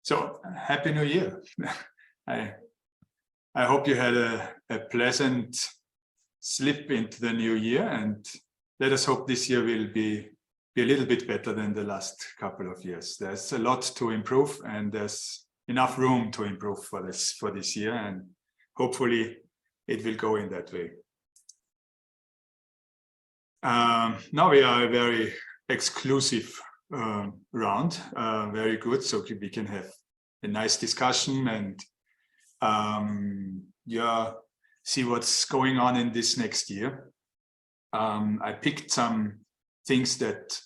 So Happy New Year. I hope you had a pleasant slip into the new year, and let us hope this year will be a little bit better than the last couple of years. There's a lot to improve, and there's enough room to improve for this year, and hopefully it will go in that way. Now we are a very exclusive round, very good, so we can have a nice discussion and see what's going on in this next year. I picked some things that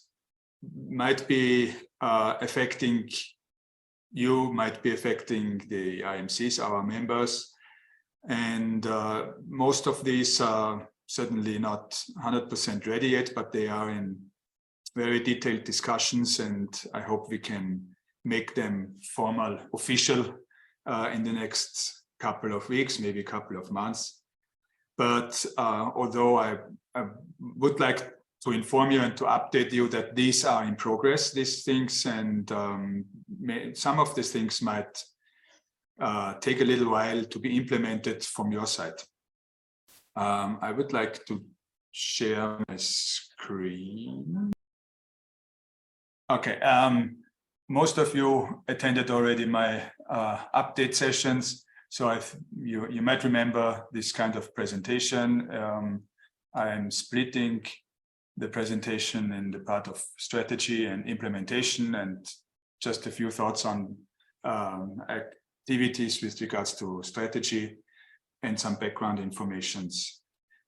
might be affecting you, might be affecting the IMCs, our members, and most of these are certainly not 100% ready yet, but they are in very detailed discussions, and I hope we can make them formal, official in the next couple of weeks, maybe a couple of months. But although I would like to inform you and to update you that these are in progress, these things, and some of these things might take a little while to be implemented from your side. I would like to share my screen. Okay, most of you attended already my update sessions, so you might remember this kind of presentation. I'm splitting the presentation in the part of strategy and implementation, and just a few thoughts on activities with regards to strategy and some background informations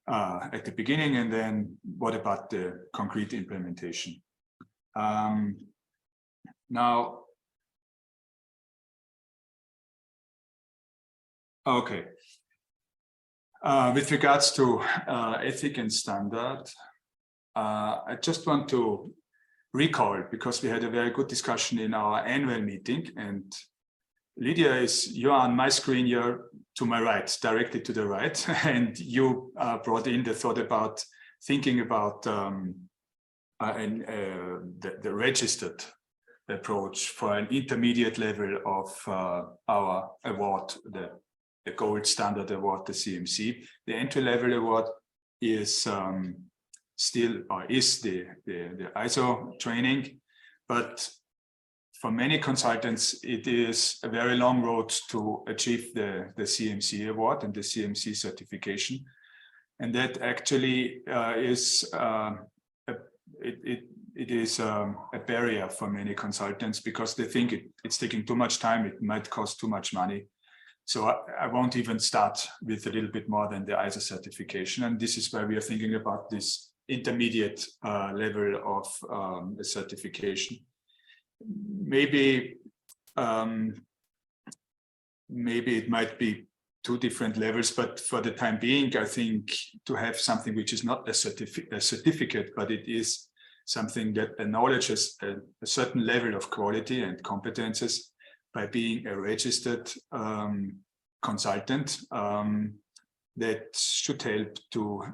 at the beginning, and then what about the concrete implementation. Now, okay. With regards to ethic and standard, I just want to recall, because we had a very good discussion in our annual meeting, and Lydia, you're on my screen, you're to my right, directly to the right, and you brought in the thought about thinking about the registered approach for an intermediate level of our award, the gold standard award, the CMC. The entry level award is still, or is the ISO training, but for many consultants, it is a very long road to achieve the CMC award and the CMC certification. And that actually is it is a barrier for many consultants, because they think it's taking too much time, it might cost too much money. So I won't even start with a little bit more than the ISO certification. And this is why we are thinking about this intermediate level of certification. Maybe it might be two different levels, but for the time being, I think to have something which is not a certificate, but it is something that acknowledges a certain level of quality and competences by being a registered consultant, that should help to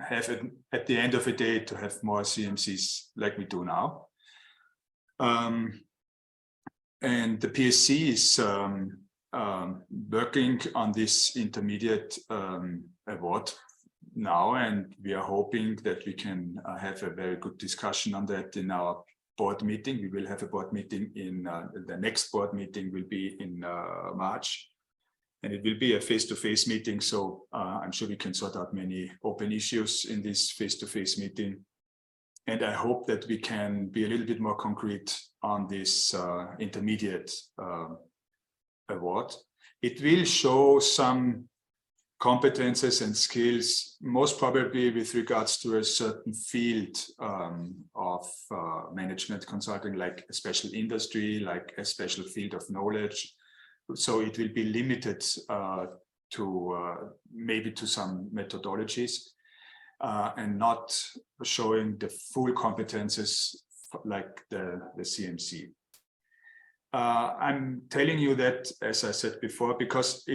have it at the end of the day to have more CMCs like we do now. And the PSC is working on this intermediate award now, and we are hoping that we can have a very good discussion on that in our board meeting. We will have a board meeting in the next board meeting will be in March, and it will be a face-to-face meeting. So I'm sure we can sort out many open issues in this face-to-face meeting. And I hope that we can be a little bit more concrete on this intermediate award. It will show some competences and skills, most probably with regards to a certain field of management consulting, like a special industry, like a special field of knowledge. So it will be limited to maybe to some methodologies and not showing the full competences like the CMC. I'm telling you that, as I said before, because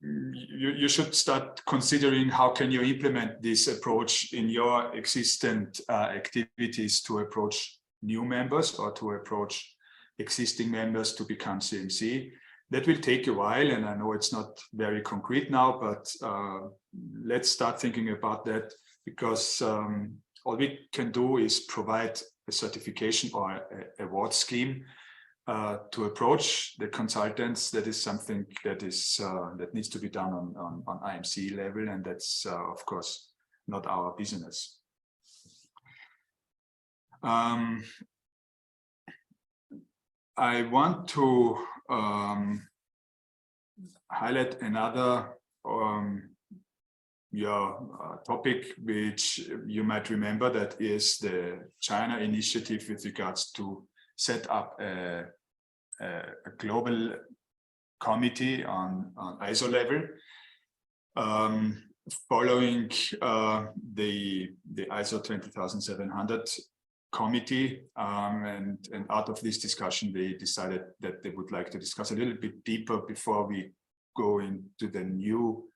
you should start considering how can you implement this approach in your existent activities to approach new members or to approach existing members to become CMC. That will take a while, and I know it's not very concrete now, but let's start thinking about that, because all we can do is provide a certification or an award scheme to approach the consultants. That is something that is that needs to be done on IMC level, and that's of course not our business. I want to highlight another topic which you might remember, that is the China initiative with regards to set up a global committee on ISO level, following the ISO 20700 committee, and out of this discussion they decided that they would like to discuss a little bit deeper before we go into the new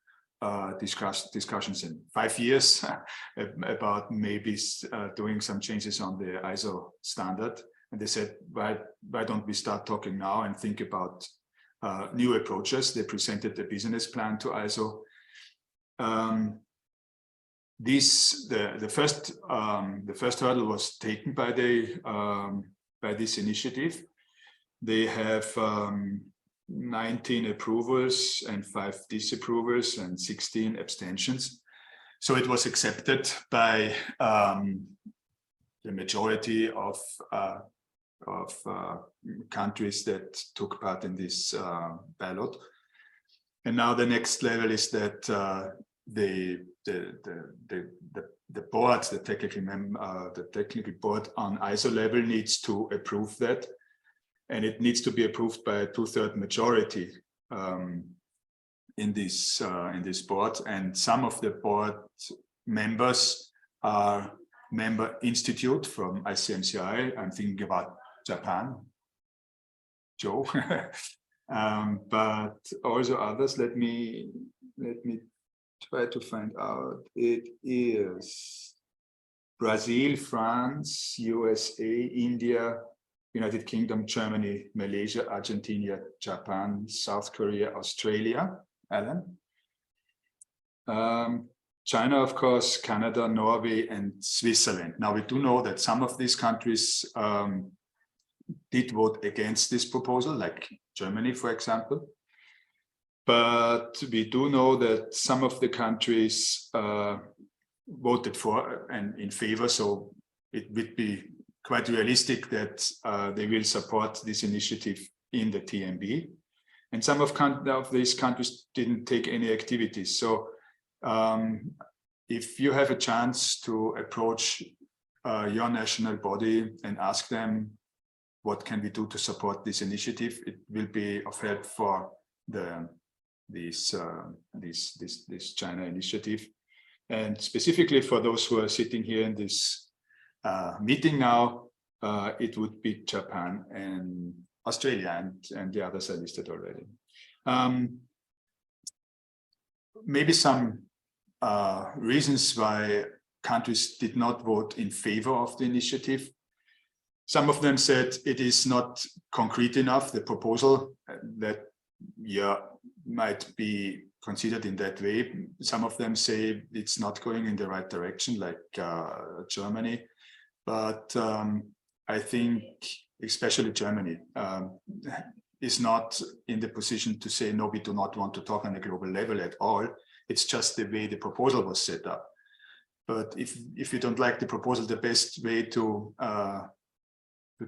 discussions in 5 years about maybe doing some changes on the ISO standard. And they said, why don't we start talking now and think about new approaches? They presented the business plan to ISO. The first hurdle was taken by this initiative. They have 19 approvals and 5 disapprovals and 16 abstentions. So it was accepted by the majority of countries that took part in this ballot. And now the next level is that the board, the technical board on ISO level needs to approve that, and it needs to be approved by a 2/3 majority in this board. And some of the board members are member institute from ICMCI. I'm thinking about Japan, Joe, but also others. Let me try to find out. It is Brazil, France, USA, India, United Kingdom, Germany, Malaysia, Argentina, Japan, South Korea, Australia, Alan. China, of course, Canada, Norway, and Switzerland. Now, we do know that some of these countries did vote against this proposal, like Germany, for example. But we do know that some of the countries voted for and in favor, so it would be quite realistic that they will support this initiative in the TMB. And some of these countries didn't take any activities. So if you have a chance to approach your national body and ask them, what can we do to support this initiative? It will be of help for this China initiative. And specifically for those who are sitting here in this meeting now, it would be Japan and Australia, and the others are listed already. Maybe some reasons why countries did not vote in favor of the initiative. Some of them said it is not concrete enough, the proposal, that might be considered in that way. Some of them say it's not going in the right direction, like Germany. But I think especially Germany is not in the position to say, no, we do not want to talk on a global level at all. It's just the way the proposal was set up. But if you don't like the proposal, the best way to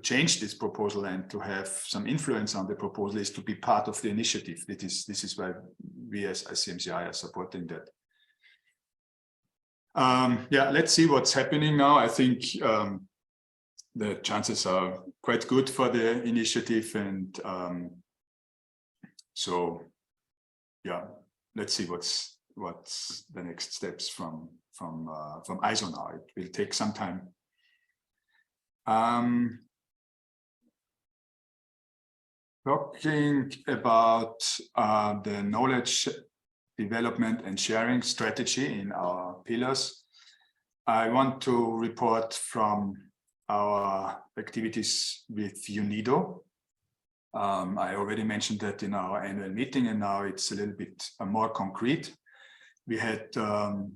change this proposal and to have some influence on the proposal is to be part of the initiative. This is why we as ICMCI are supporting that. Yeah, let's see what's happening now. I think the chances are quite good for the initiative, and so yeah, let's see what's the next steps from ISO now. It will take some time. Talking about the knowledge development and sharing strategy in our pillars, I want to report from our activities with UNIDO. I already mentioned that in our annual meeting, and now it's a little bit more concrete. We had 2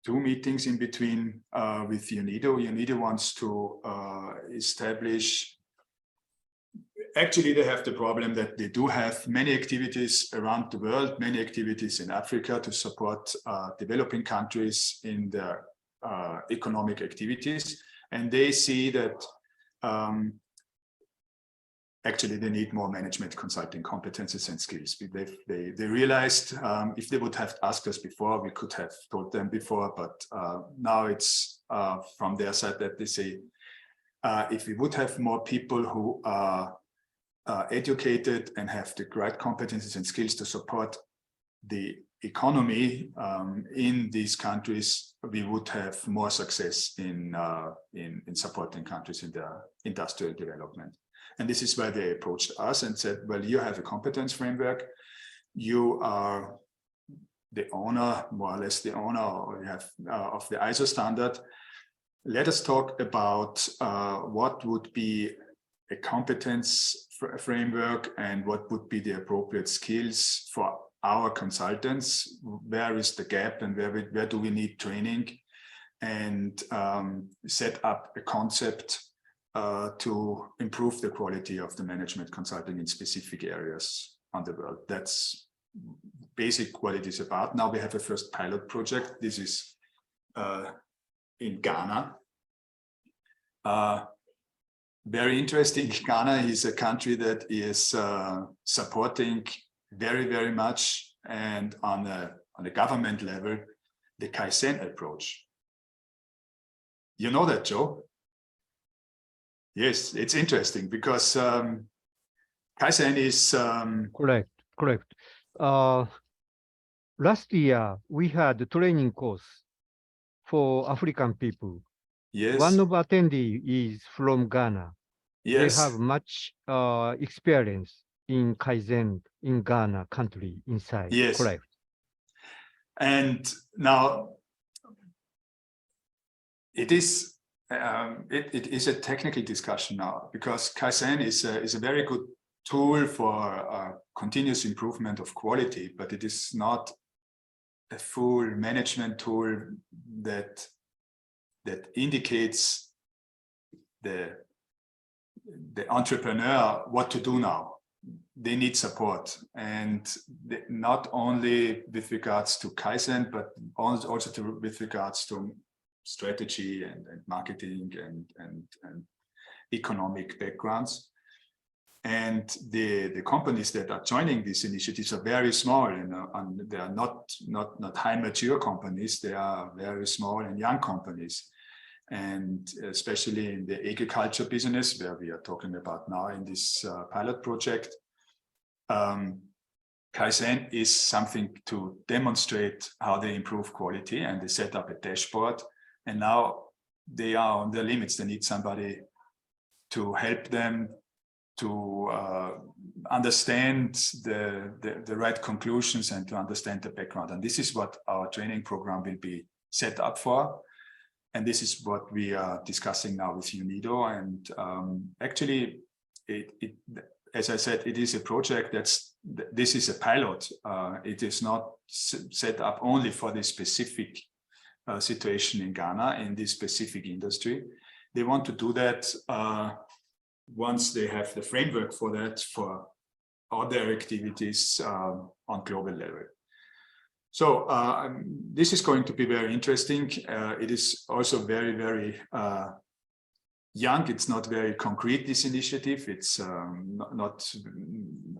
meetings in between with UNIDO. UNIDO wants to establish. Actually, they have the problem that they do have many activities around the world, many activities in Africa to support developing countries in their economic activities. And they see that actually they need more management consulting competences and skills. They realized if they would have asked us before, we could have told them before, but now it's from their side that they say, if we would have more people who are educated and have the right competences and skills to support the economy in these countries, we would have more success in supporting countries in their industrial development. And this is why they approached us and said, well, you have a competence framework. You are the owner, more or less the owner, or you have of the ISO standard. Let us talk about what would be a competence framework and what would be the appropriate skills for our consultants. Where is the gap and where do we need training, and set up a concept to improve the quality of the management consulting in specific areas on the world. That's basic what it is about. Now we have a first pilot project. This is in Ghana. Very interesting. Ghana is a country that is supporting very, very much, and on a government level, the Kaizen approach. You know that, Joe? Yes, it's interesting because Kaizen is correct. Last year we had a training course for African people. Yes. One of attendees is from Ghana. Yes. They have much experience in Kaizen in Ghana country inside. Yes. Correct. And now it is a technical discussion now, because Kaizen is a very good tool for continuous improvement of quality, but it is not a full management tool that indicates the entrepreneur what to do now. They need support, and not only with regards to Kaizen, but also with regards to strategy and marketing and economic backgrounds. And the companies that are joining these initiatives are very small, and they are not high mature companies. They are very small and young companies. And especially in the agriculture business, where we are talking about now in this pilot project, Kaizen is something to demonstrate how they improve quality, and they set up a dashboard. And now they are on their limits. They need somebody to help them to understand the right conclusions and to understand the background. And this is what our training program will be set up for. And this is what we are discussing now with UNIDO. And actually, as I said, it is a project this is a pilot. It is not set up only for this specific situation in Ghana, in this specific industry. They want to do that once they have the framework for that, for other activities on global level. So this is going to be very interesting. It is also very, very young. It's not very concrete, this initiative. It's not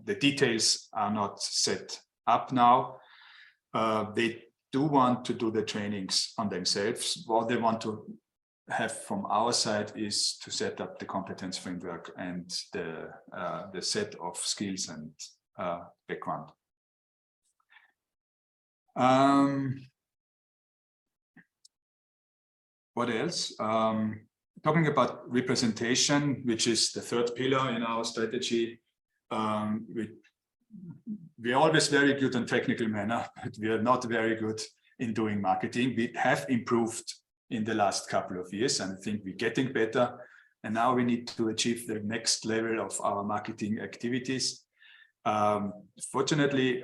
the details are not set up now. They do want to do the trainings on themselves. What they want to have from our side is to set up the competence framework and the set of skills and background. What else? Talking about representation, which is the third pillar in our strategy. We're always very good in technical manner, but we are not very good in doing marketing. We have improved in the last couple of years, and I think we're getting better. And now we need to achieve the next level of our marketing activities. Fortunately,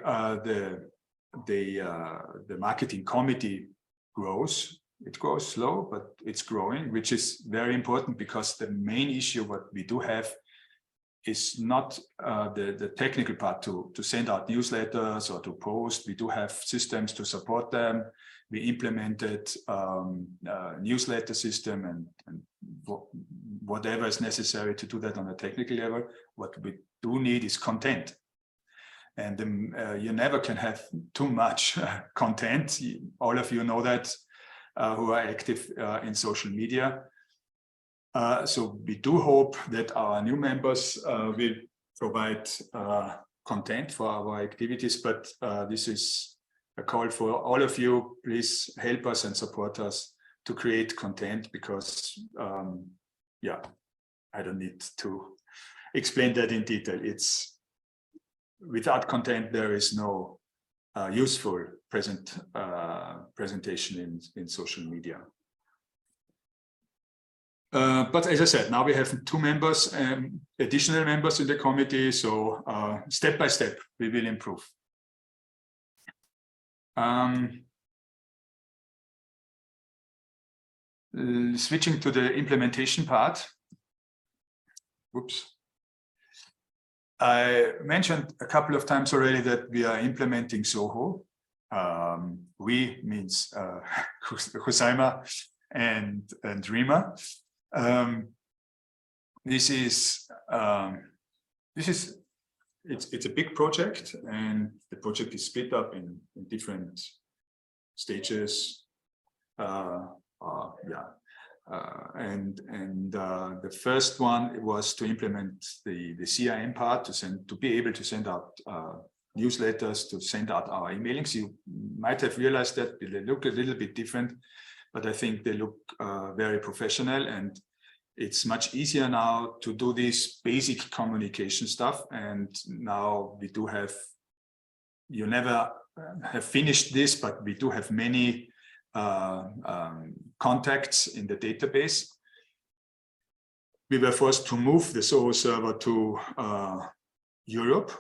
the marketing committee grows. It grows slow, but it's growing, which is very important because the main issue what we do have is not the technical part to send out newsletters or to post. We do have systems to support them. We implemented a newsletter system and whatever is necessary to do that on a technical level. What we do need is content. And you never can have too much content. All of you know that who are active in social media. So we do hope that our new members will provide content for our activities, but this is a call for all of you. Please help us and support us to create content because, yeah, I don't need to explain that in detail. It's without content, there is no useful presentation in social media. But as I said, now we have 2 members, additional members in the committee. So step by step, we will improve. Switching to the implementation part. Whoops. I mentioned a couple of times already that we are implementing Soho. We means Husaima and Rima. It's a big project, and the project is split up in different stages. The first one was to implement the CRM part to be able to send out newsletters, to send out our emailings. You might have realized that they look a little bit different, but I think they look very professional, and it's much easier now to do this basic communication stuff. And now we do have, you never have finished this, but we do have many contacts in the database. We were forced to move the Soho server to Europe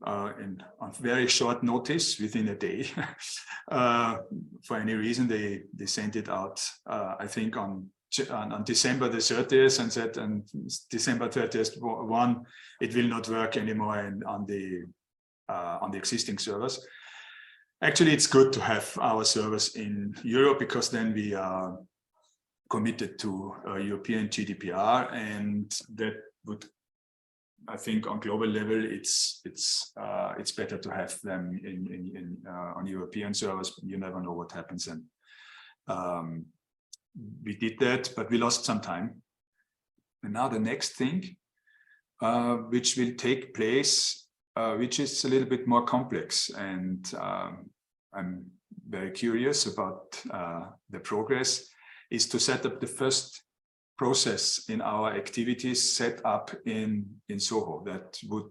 on very short notice, within a day. For any reason, they sent it out, I think on December the 30th, and said, and December 30th, it will not work anymore on the existing servers. Actually, it's good to have our servers in Europe, because then we are committed to European GDPR, and that would, I think, on global level, it's better to have them on European servers. You never know what happens, and we did that, but we lost some time. And now the next thing, which will take place, which is a little bit more complex, and I'm very curious about the progress, is to set up the first process in our activities set up in Soho that would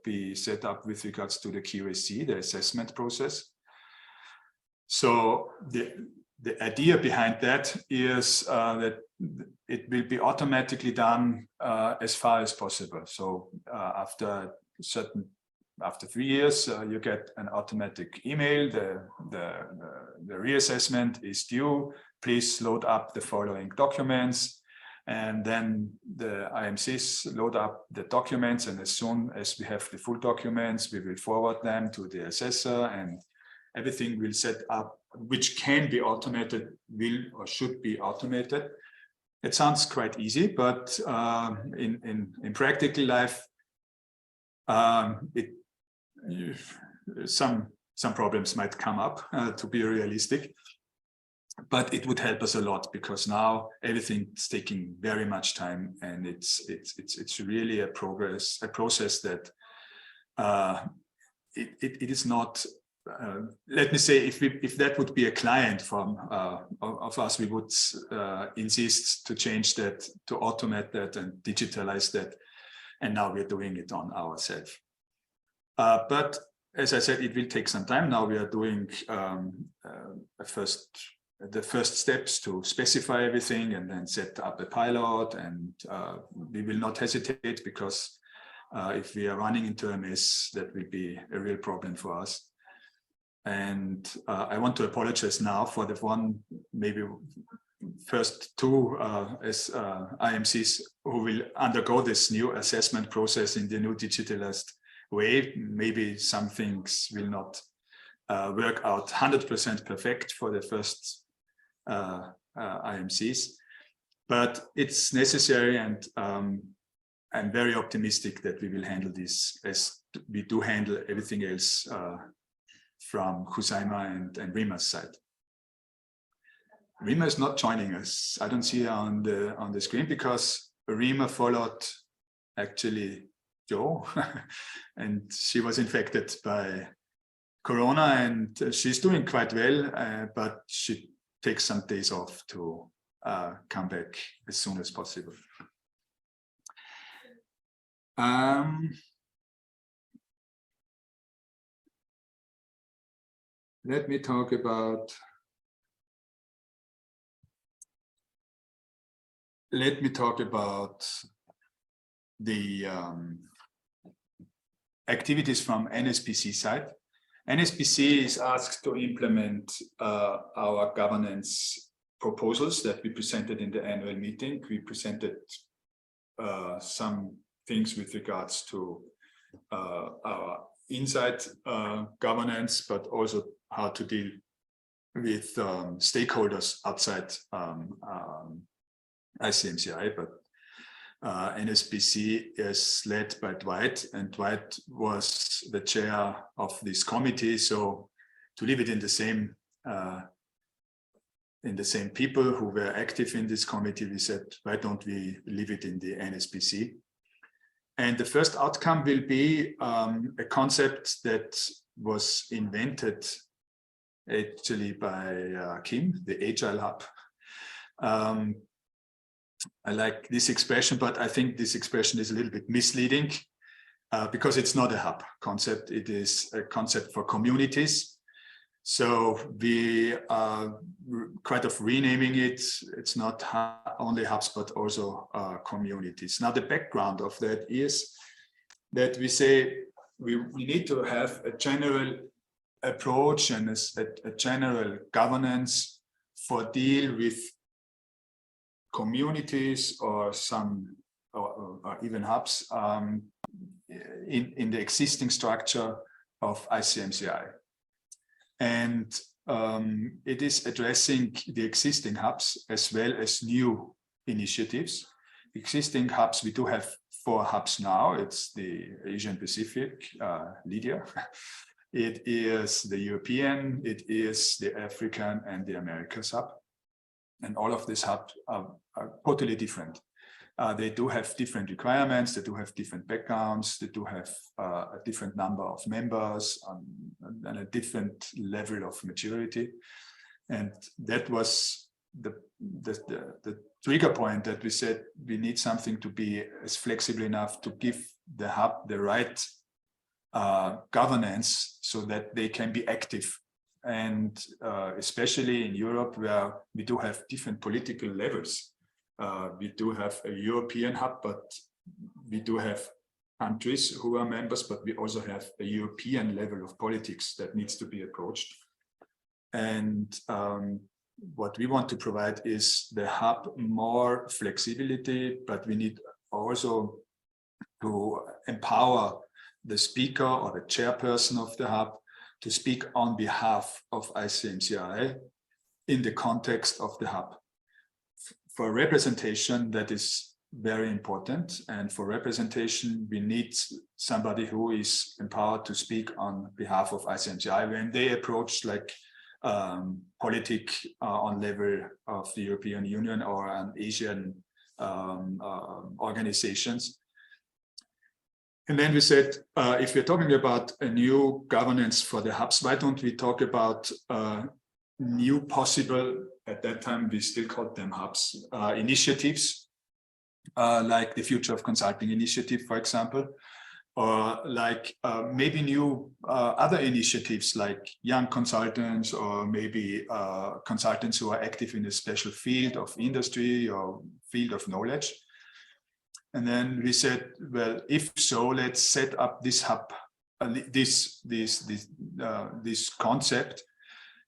be set up with regards to the QAC, the assessment process. So the idea behind that is that it will be automatically done as far as possible. So after 3 years, you get an automatic email. The reassessment is due. Please load up the following documents. And then the IMCs load up the documents. And as soon as we have the full documents, we will forward them to the assessor, and everything will set up, which can be automated, will or should be automated. It sounds quite easy, but in practical life, some problems might come up, to be realistic, but it would help us a lot, because now everything is taking very much time, and it's really a process that it is not. Let me say, if that would be a client of us, we would insist to change that, to automate that and digitalize that, and now we're doing it on ourselves. But as I said, it will take some time. Now we are doing a first the first steps to specify everything and then set up a pilot. And we will not hesitate, because if we are running into a mess, that will be a real problem for us. And I want to apologize now for the maybe first two IMCs who will undergo this new assessment process in the new digitalized way. Maybe some things will not work out 100% perfect for the first IMCs, but it's necessary, and I'm very optimistic that we will handle this as we do handle everything else from Huzaima and Rima's side. Rima is not joining us. I don't see her on the screen, because Rima followed actually Joe and she was infected by Corona, and she's doing quite well, but she takes some days off to come back as soon as possible. Let me talk about the activities from NSPC side. NSPC is asked to implement our governance proposals that we presented in the annual meeting. We presented some things with regards to our inside governance, but also how to deal with stakeholders outside ICMCI. But NSPC is led by Dwight, and Dwight was the chair of this committee. So to leave it in the same people who were active in this committee, we said, why don't we leave it in the NSPC? And the first outcome will be a concept that was invented actually by Kim, the Agile Hub. I like this expression, but I think this expression is a little bit misleading because it's not a hub concept. It is a concept for communities. So we are quite of renaming it. It's not only hubs, but also communities. Now, the background of that is that we say we need to have a general approach and a general governance for deal with communities or some or even hubs in the existing structure of ICMCI. And it is addressing the existing hubs as well as new initiatives. Existing hubs, we do have 4 hubs now. It's the Asian Pacific, Lydia. It is the European, it is the African and the Americas hub. And all of these hubs are totally different. They do have different requirements, they do have different backgrounds, they do have a different number of members and a different level of maturity. And that was the trigger point that we said we need something to be as flexible enough to give the hub the right governance so that they can be active. And especially in Europe, where we do have different political levels. We do have a European hub, but we do have countries who are members, but we also have a European level of politics that needs to be approached. And what we want to provide is the hub more flexibility, but we need also to empower the speaker or the chairperson of the hub to speak on behalf of ICMCI in the context of the hub. For representation, that is very important. And for representation, we need somebody who is empowered to speak on behalf of ICMCI when they approach like politics on level of the European Union or an Asian organizations. And then we said, if we're talking about a new governance for the hubs, why don't we talk about new possible, at that time we still called them hubs, initiatives, like the Future of Consulting initiative, for example, or like maybe new other initiatives like young consultants, or maybe consultants who are active in a special field of industry or field of knowledge. And then we said, well, if so, let's set up this hub, this concept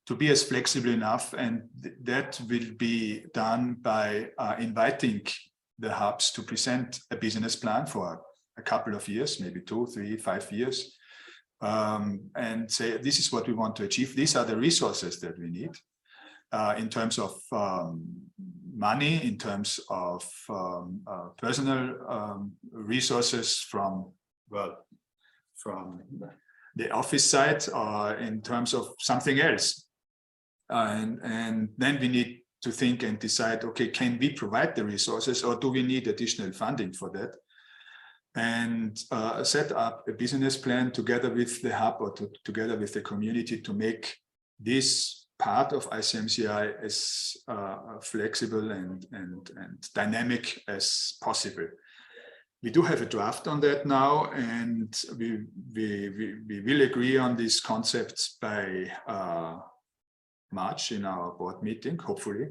to be as flexible enough, and that will be done by inviting the hubs to present a business plan for a couple of years, maybe 2, 3, 5 years, and say, this is what we want to achieve. These are the resources that we need in terms of money, in terms of personal resources from the office side, or in terms of something else. And then we need to think and decide, okay, can we provide the resources, or do we need additional funding for that? And set up a business plan together with the hub, or together with the community, to make this part of ICMCI as flexible and dynamic as possible. We do have a draft on that now, and we will agree on these concepts by March in our board meeting, hopefully,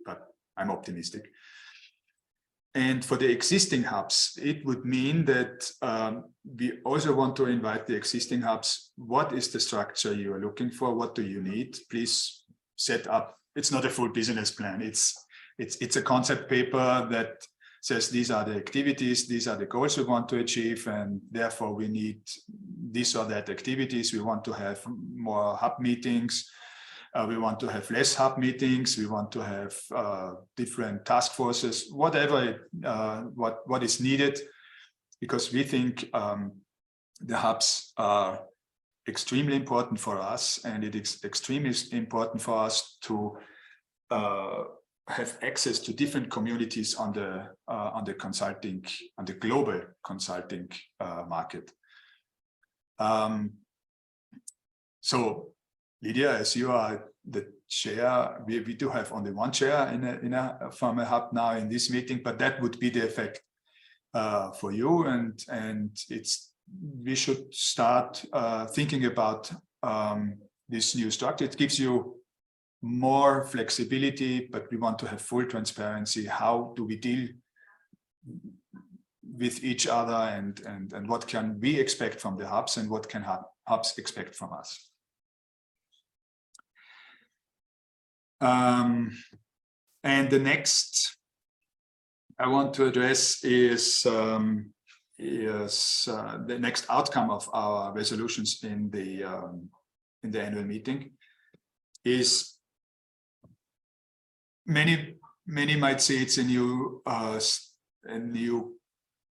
but I'm optimistic. And for the existing hubs, it would mean that we also want to invite the existing hubs. What is the structure you are looking for? What do you need? Please set up. It's not a full business plan. It's a concept paper that says these are the activities, these are the goals we want to achieve, and therefore we need this or that activities. We want to have more hub meetings. We want to have less hub meetings. We want to have different task forces, whatever what is needed, because we think the hubs are extremely important for us, and it is extremely important for us to have access to different communities on the consulting, on the global consulting market. So Lydia, as you are the chair, we do have only one chair from a hub now in this meeting, but that would be the effect for you, and we should start thinking about this new structure. It gives you more flexibility, but we want to have full transparency. How do we deal with each other, and what can we expect from the hubs, and what can hubs expect from us? And the next I want to address is the next outcome of our resolutions in the annual meeting is, many might say it's a new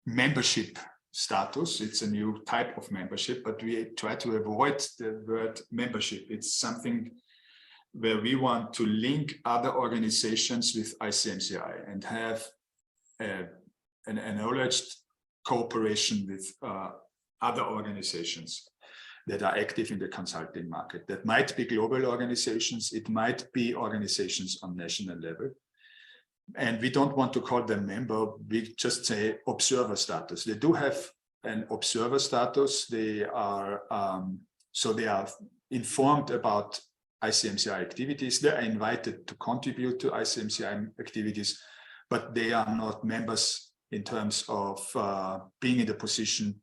membership status. It's a new type of membership, but we try to avoid the word membership. It's something where we want to link other organizations with ICMCI and have an acknowledged cooperation with other organizations that are active in the consulting market. That might be global organizations, it might be organizations on national level. And we don't want to call them member, we just say observer status. They do have an observer status. They are, so they are informed about ICMCI activities. They are invited to contribute to ICMCI activities, but they are not members in terms of being in the position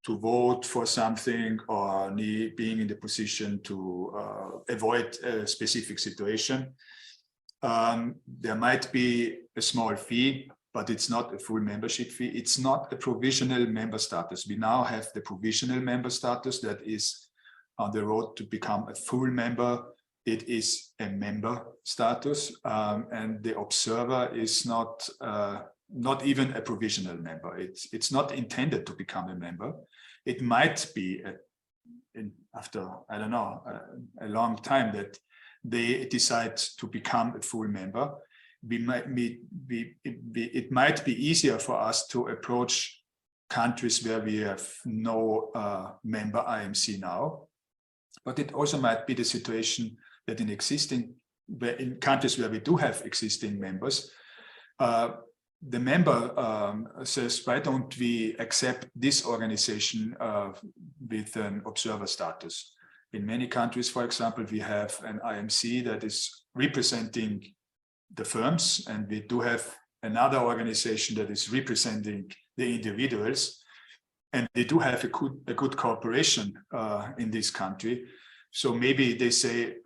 to vote for something, or being in the position to avoid a specific situation. There might be a small fee, but it's not a full membership fee. It's not a provisional member status. We now have the provisional member status that is on the road to become a full member. It is a member status, and the observer is not even a provisional member. It's not intended to become a member. It might be after, I don't know, a long time that they decide to become a full member. It might be easier for us to approach countries where we have no member IMC now, but it also might be the situation that in countries where we do have existing members, the member says, why don't we accept this organization with an observer status? In many countries, for example, we have an IMC that is representing the firms, and we do have another organization that is representing the individuals, and they do have a good cooperation in this country. So maybe they say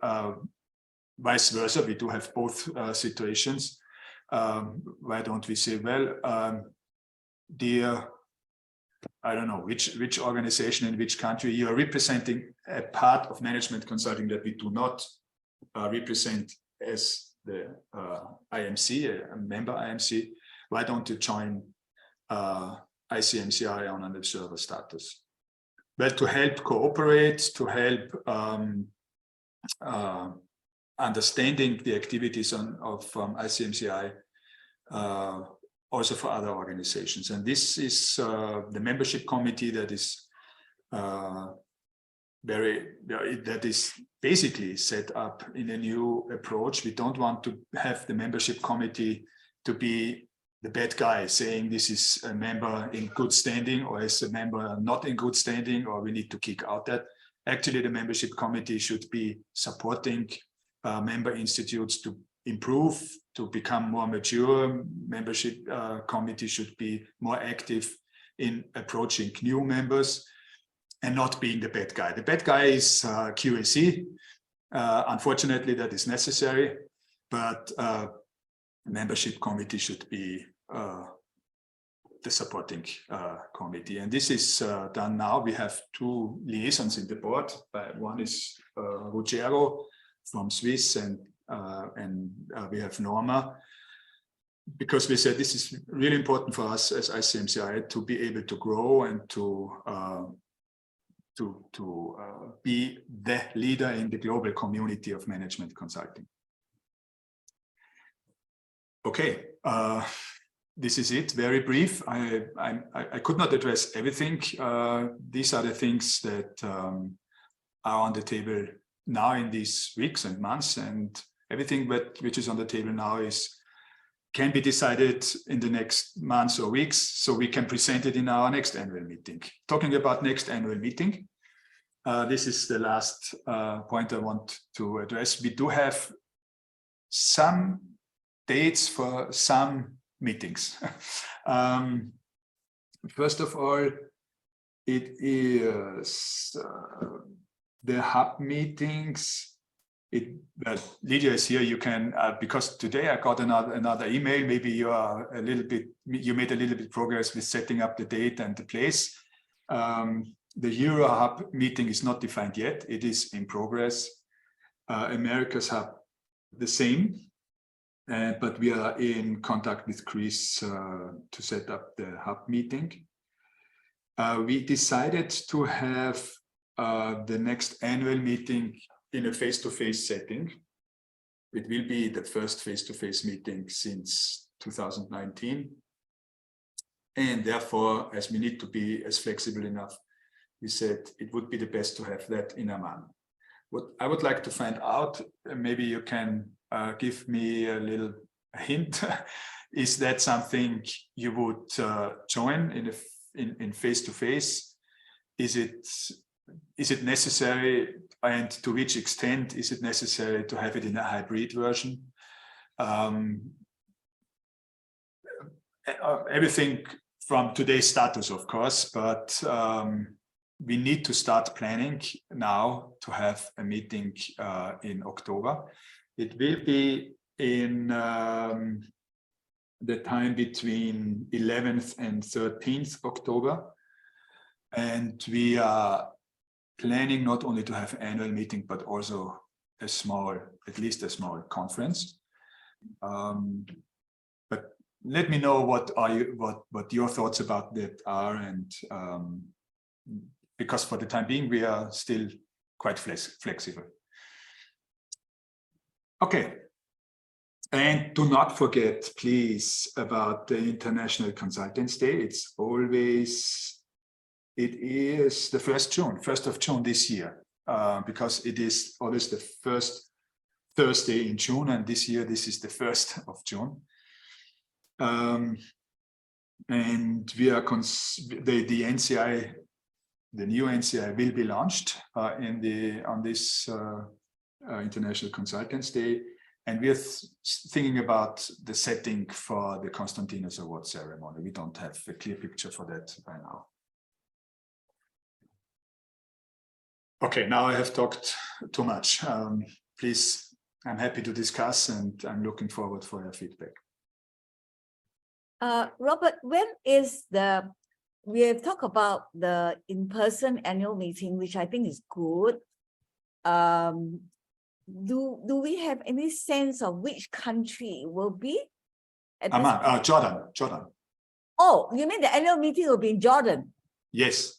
vice versa, we do have both situations. Why don't we say, well, dear, I don't know which organization in which country, you are representing a part of management consulting that we do not represent as the IMC, a member IMC. Why don't you join ICMCI on an observer status? Well, to help cooperate, to help understanding the activities of ICMCI, also for other organizations. And this is the membership committee that is that is basically set up in a new approach. We don't want to have the membership committee to be the bad guy saying this is a member in good standing or is a member not in good standing, or we need to kick out that. Actually, the membership committee should be supporting member institutes to improve, to become more mature. Membership committee should be more active in approaching new members and not being the bad guy. The bad guy is QAC. Unfortunately, that is necessary, but membership committee should be the supporting committee. And this is done now. We have two liaisons in the board. One is Ruggiero from Swiss, and we have Norma, because we said this is really important for us as ICMCI to be able to grow and to be the leader in the global community of management consulting. Okay, this is it, very brief. I could not address everything. These are the things that are on the table now in these weeks and months, and everything which is on the table now can be decided in the next months or weeks, so we can present it in our next annual meeting. Talking about next annual meeting, this is the last point I want to address. We do have some dates for some meetings. First of all, it is the hub meetings. Lydia is here. You can because today I got another email. Maybe you are you made a little bit progress with setting up the date and the place. The Euro Hub meeting is not defined yet. It is in progress. America's Hub, the same. But we are in contact with Chris to set up the hub meeting. We decided to have the next annual meeting in a face-to-face setting. It will be the first face-to-face meeting since 2019. And therefore, as we need to be as flexible enough, we said it would be the best to have that in Amman. What I would like to find out, maybe you can give me a little hint. Is that something you would join in face-to-face? Is it necessary, and to which extent is it necessary to have it in a hybrid version? Everything from today's status, of course, but we need to start planning now to have a meeting in October. It will be in the time between 11th and 13th October. And we are planning not only to have an annual meeting, but also at least a small conference. But let me know what your thoughts about that are, and because for the time being, we are still quite flexible. Okay. And do not forget, please, about the International Consultants Day. It is the 1st of June this year, because it is always the first Thursday in June, and this year this is the 1st of June. And we are the NCI, the new NCI will be launched on this International Consultants Day, and we are thinking about the setting for the Constantinos Award ceremony. We don't have a clear picture for that by now. Okay, now I have talked too much. Please, I'm happy to discuss, and I'm looking forward for your feedback. Robert, when is we have talked about the in-person annual meeting, which I think is good. Do we have any sense of which country it will be? Jordan. Oh, you mean the annual meeting will be in Jordan? Yes.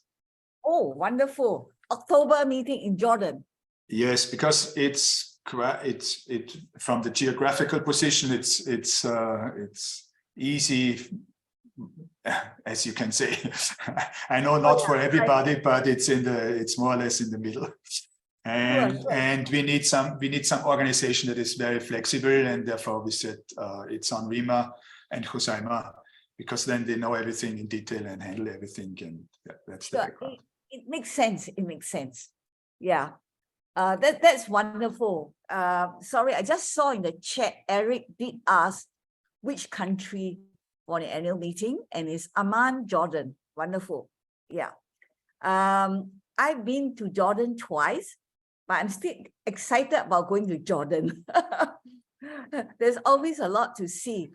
Oh, wonderful. October meeting in Jordan. Yes, because it's from the geographical position, it's easy, as you can say. I know not for everybody, but it's more or less in the middle. And we need some organization that is very flexible, and therefore we said it's on Rima and Husaima, because then they know everything in detail and handle everything, and that's the background. It makes sense. It makes sense. Yeah. That's wonderful. Sorry, I just saw in the chat, Eric did ask which country for the annual meeting, and it's Amman, Jordan. Wonderful. Yeah. I've been to Jordan twice, but I'm still excited about going to Jordan. There's always a lot to see.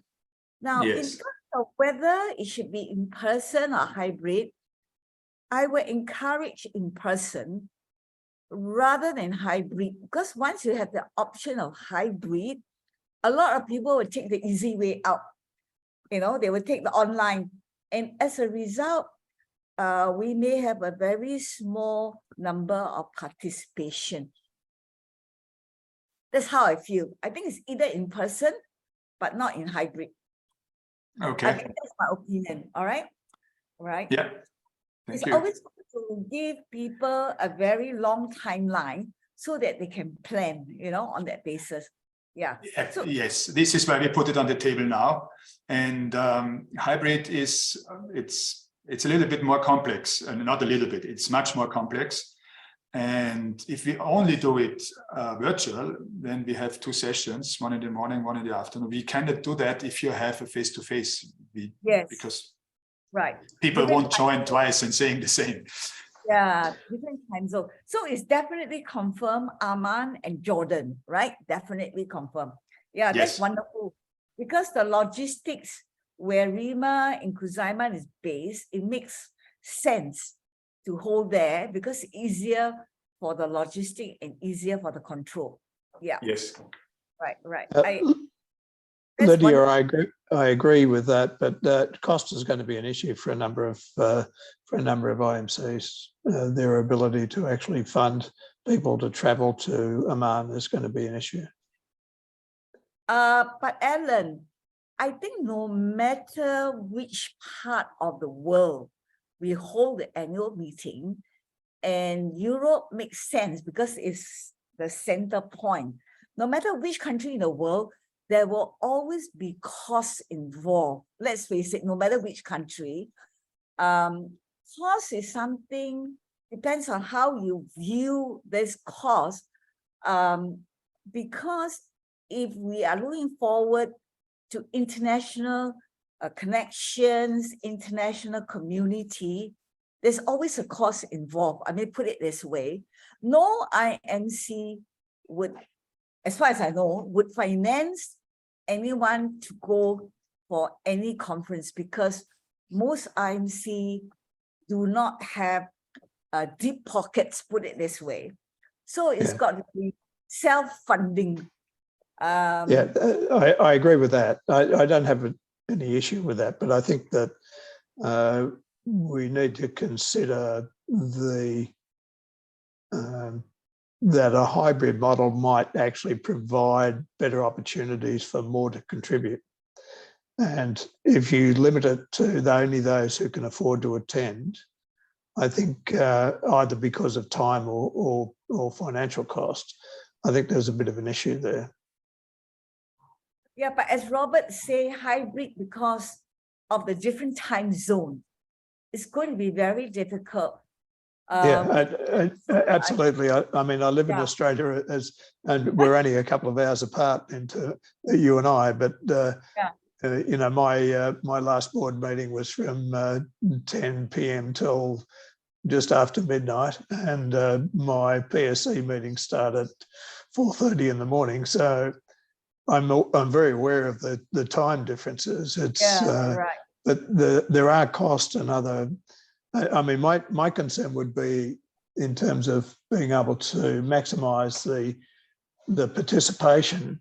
Now, in terms of whether it should be in person or hybrid, I would encourage in person rather than hybrid, because once you have the option of hybrid, a lot of people will take the easy way out. You know, they will take the online. And as a result, we may have a very small number of participation. That's how I feel. I think it's either in person, but not in hybrid. Okay. I think that's my opinion. All right. All right. Yeah. Thank you. It's always good to give people a very long timeline so that they can plan, you know, on that basis. Yeah. So, yes, this is why we put it on the table now. And hybrid is, it's a little bit more complex, and not a little bit, it's much more complex. And if we only do it virtual, then we have 2 sessions, one in the morning, one in the afternoon. We cannot do that if you have a face-to-face, yes, because people people won't join twice and saying the same. Yeah, different time zone. So it's definitely confirmed Amman and Jordan, right? Definitely confirmed. Yeah, Yes. That's wonderful. Because the logistics where Rima and Kuzaiman is based, it makes sense to hold there because it's easier for the logistic and easier for the control. Yeah. Yes. Right. Lydia, I agree with that, but cost is going to be an issue for a number of IMCs. Their ability to actually fund people to travel to Amman is going to be an issue. But Alan, I think no matter which part of the world we hold the annual meeting, and Europe makes sense because it's the center point. No matter which country in the world, there will always be costs involved. Let's face it, no matter which country. Cost is something, depends on how you view this cost. Because if we are looking forward to international connections, international community, there's always a cost involved. I mean, put it this way, no IMC would, as far as I know, would finance anyone to go for any conference because most IMC do not have deep pockets, put it this way. So it's got to be self-funding. I agree with that. I don't have any issue with that, but I think that we need to consider that a hybrid model might actually provide better opportunities for more to contribute. And if you limit it to only those who can afford to attend, I think either because of time or financial cost, I think there's a bit of an issue there. Yeah, but as Robert say, hybrid because of the different time zone, it's going to be very difficult. Absolutely. I mean, I live in Yeah. Australia and we're only a couple of hours apart into you and I, but you know, my last board meeting was from 10 p.m. till just after midnight, and my PSC meeting started 4:30 in the morning. So I'm very aware of the time differences. It's right. but there are costs and other. I mean, my concern would be in terms of being able to maximise the participation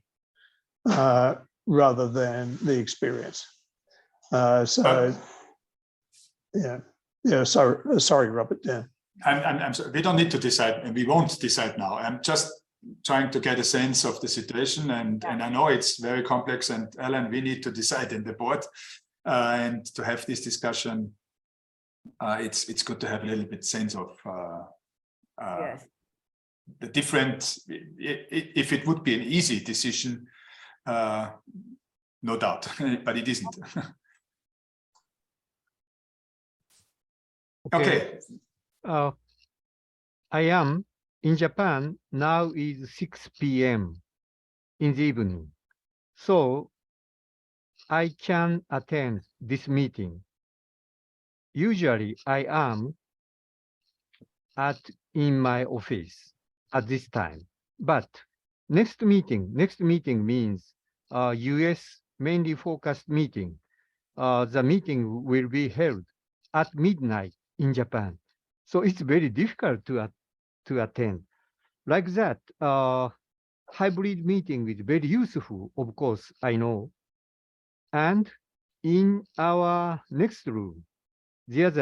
rather than the experience. So yeah. Sorry, Robert. Yeah. I'm sorry. We don't need to decide, and we won't decide now. I'm just trying to get a sense of the situation, and I know it's very complex. And Alan, we need to decide in the board, and to have this discussion. It's good to have a little bit sense of the different. If it would be an easy decision, no doubt, but it isn't. Okay. I am in Japan now is 6 p.m. in the evening, so I can attend this meeting. Usually I am in my office at this time, but next meeting means US mainly focused meeting. The meeting will be held at midnight in Japan, so it's very difficult to attend. Like that, hybrid meeting is very useful, of course, I know. And in our next room, there's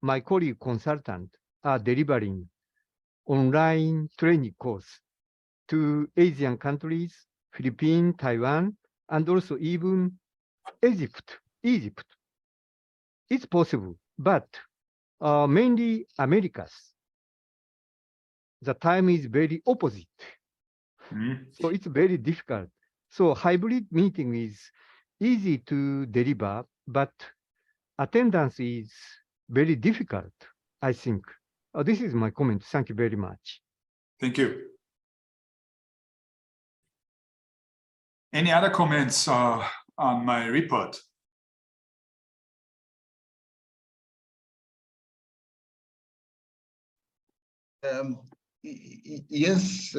my colleague consultant are delivering online training course to Asian countries, Philippines, Taiwan, and also even Egypt. It's possible, but mainly Americas. The time is very opposite. So it's very difficult. So hybrid meeting is easy to deliver, but attendance is very difficult, I think. This is my comment. Thank you very much. Thank you. Any other comments on my report? Yes,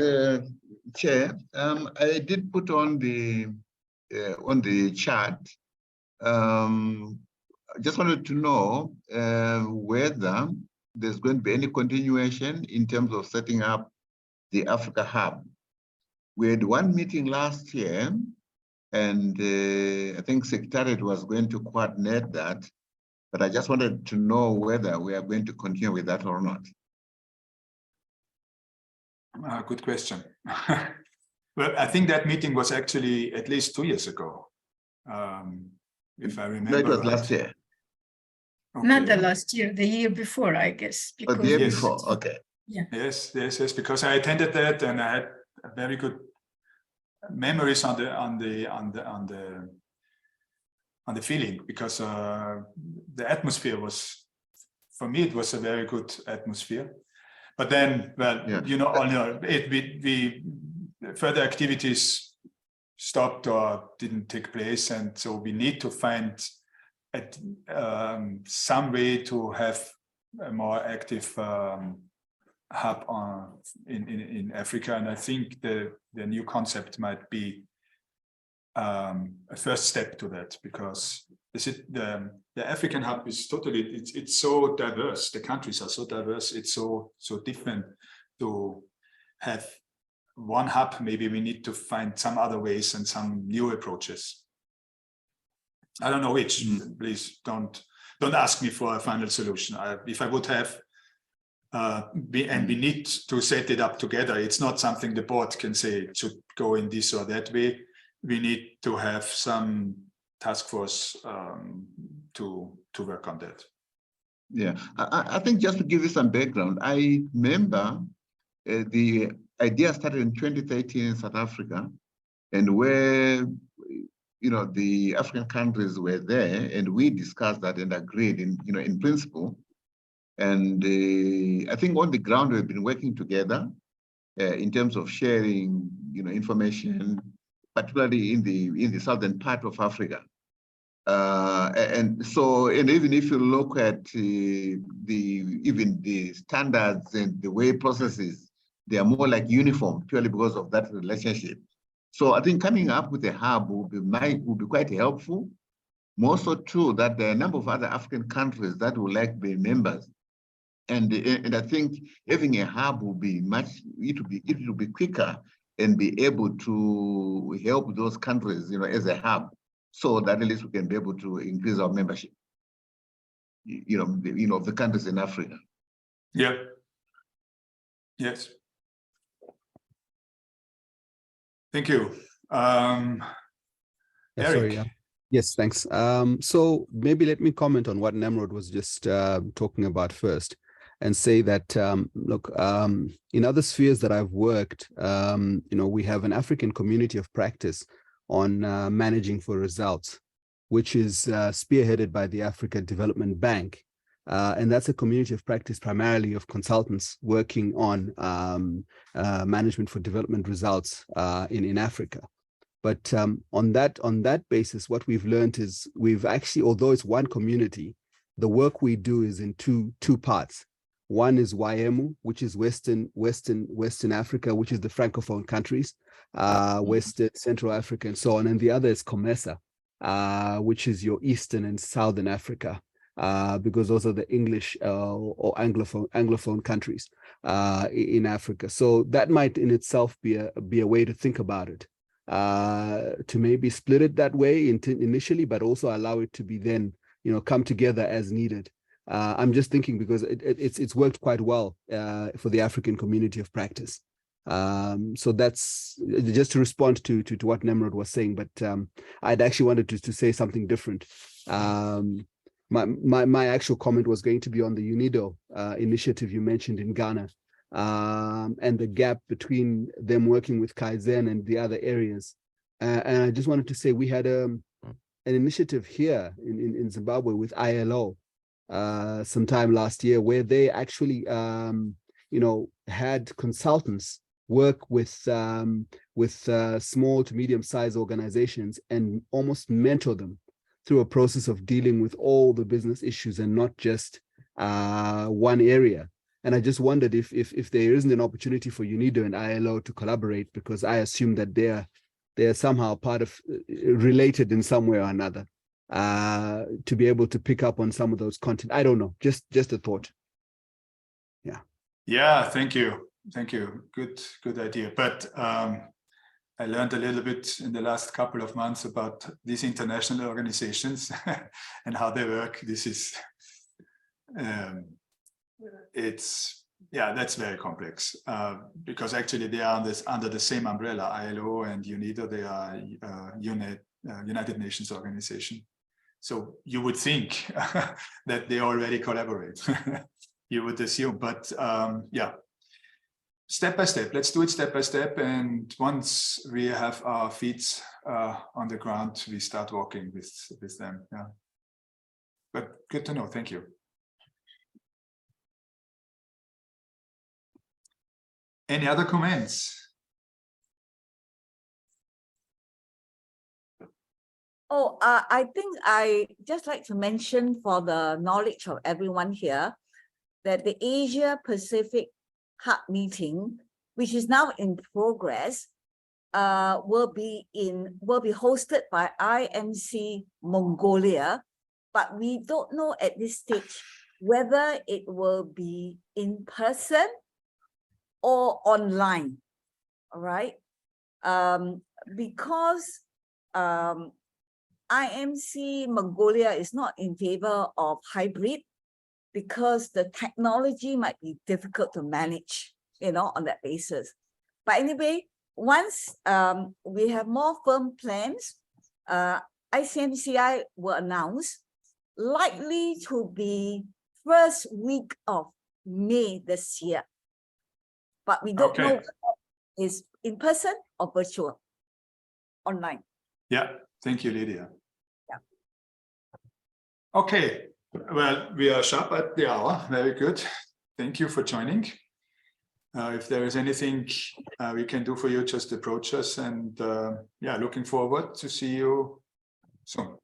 Chair. I did put on the chart. I just wanted to know whether there's going to be any continuation in terms of setting up the Africa Hub. We had one meeting last year, and I think Secretariat was going to coordinate that, but I just wanted to know whether we are going to continue with that or not. Good question. Well, I think that meeting was actually at least 2 years ago, if I remember. No, it was right. last year. Okay. Not the last year, the year before, I guess. Oh, the year Yes. before, okay. Yeah. Yes, because I attended that and I had very good memories on the feeling, because the atmosphere was, for me, it was a very good atmosphere. But then, well, Yeah. you know, further activities stopped or didn't take place, and so we need to find some way to have a more active hub in Africa, and I think the new concept might be a first step to that, because the African hub is totally, it's so diverse. The countries are so diverse. It's so different to have one hub. Maybe we need to find some other ways and some new approaches. I don't know which. Please don't ask me for a final solution. If I would have, and we need to set it up together. It's not something the board can say it should go in this or that way. We need to have some task force to work on that. Yeah, I think just to give you some background, I remember the idea started in 2013 in South Africa, and where the African countries were there, and we discussed that and agreed in principle. And I think on the ground we've been working together in terms of sharing, information, particularly in the southern part of Africa. And even if you look at even the standards and the way processes, they are more like uniform purely because of that relationship. So I think coming up with a hub will be quite helpful. More so too that there are a number of other African countries that would like to be members. And I think having a hub will be it will be quicker and be able to help those countries, as a hub, so that at least we can be able to increase our membership, of the countries in Africa. Yeah. Yes. Thank you. Yeah, Eric. sorry, yes, thanks. So maybe let me comment on what Nemrod was just talking about first, and say that, look, in other spheres that I've worked, we have an African community of practice on managing for results, which is spearheaded by the Africa Development Bank. And that's a community of practice primarily of consultants working on management for development results in Africa. But on that basis, what we've learned is we've actually, although it's one community, the work we do is in two parts. One is YEMU, which is Western Africa, which is the Francophone countries, Western, Central Africa, and so on. And the other is COMESA, which is your Eastern and Southern Africa, because those are the English or Anglophone countries in Africa. So that might in itself be a way to think about it, to maybe split it that way initially, but also allow it to be then, come together as needed. I'm just thinking because it's worked quite well for the African community of practice. So that's just to respond to what Nemrod was saying, but I'd actually wanted to say something different. My actual comment was going to be on the UNIDO initiative you mentioned in Ghana, and the gap between them working with Kaizen and the other areas. And I just wanted to say we had an initiative here in Zimbabwe with ILO sometime last year, where they actually had consultants work with small to medium-sized organizations and almost mentor them through a process of dealing with all the business issues and not just one area. And I just wondered if there isn't an opportunity for UNIDO and ILO to collaborate, because I assume that they're somehow part of related in some way or another, to be able to pick up on some of those content. I don't know, just a thought. Yeah. Yeah, thank you. Good idea. But I learned a little bit in the last couple of months about these international organizations and how they work. This is that's very complex, because actually they are under the same umbrella. ILO and UNIDO, they are United Nations organization. So you would think that they already collaborate. You would assume, but step by step. Let's do it step by step, and once we have our feet on the ground, we start walking with them. Yeah, but good to know. Thank you. Any other comments? Oh, I think I just like to mention for the knowledge of everyone here that the Asia Pacific Hub meeting, which is now in progress, will be hosted by ICMCI Mongolia, but we don't know at this stage whether it will be in person or online. All right, because ICMCI Mongolia is not in favor of hybrid, because the technology might be difficult to manage, on that basis. But anyway, once we have more firm plans, ICMCI will announce, likely to be first week of May this year. But we don't know whether it's in person or virtual, online. Yeah, Thank you, Lydia. Yeah. Okay, well, we are sharp at the hour. Very good. Thank you for joining. If there is anything we can do for you, just approach us, and yeah, looking forward to see you soon.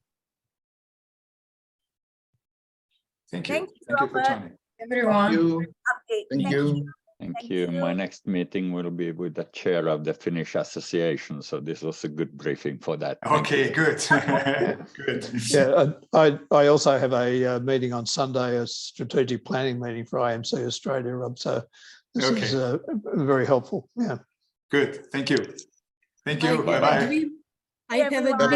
Thank you. Thank you, Thank you for Robert. joining. Everyone. Update. Thank you. Thank you. My next meeting will be with the chair of the Finnish Association. So this was a good briefing for that. Thank you. Okay, good. Good. Yeah, I also have a meeting on Sunday, a strategic planning meeting for IMC Australia, Rob. So this is very helpful. Yeah. Good. Thank you. Thank you. I Bye-bye. have a dream. I have a Everyone. dream.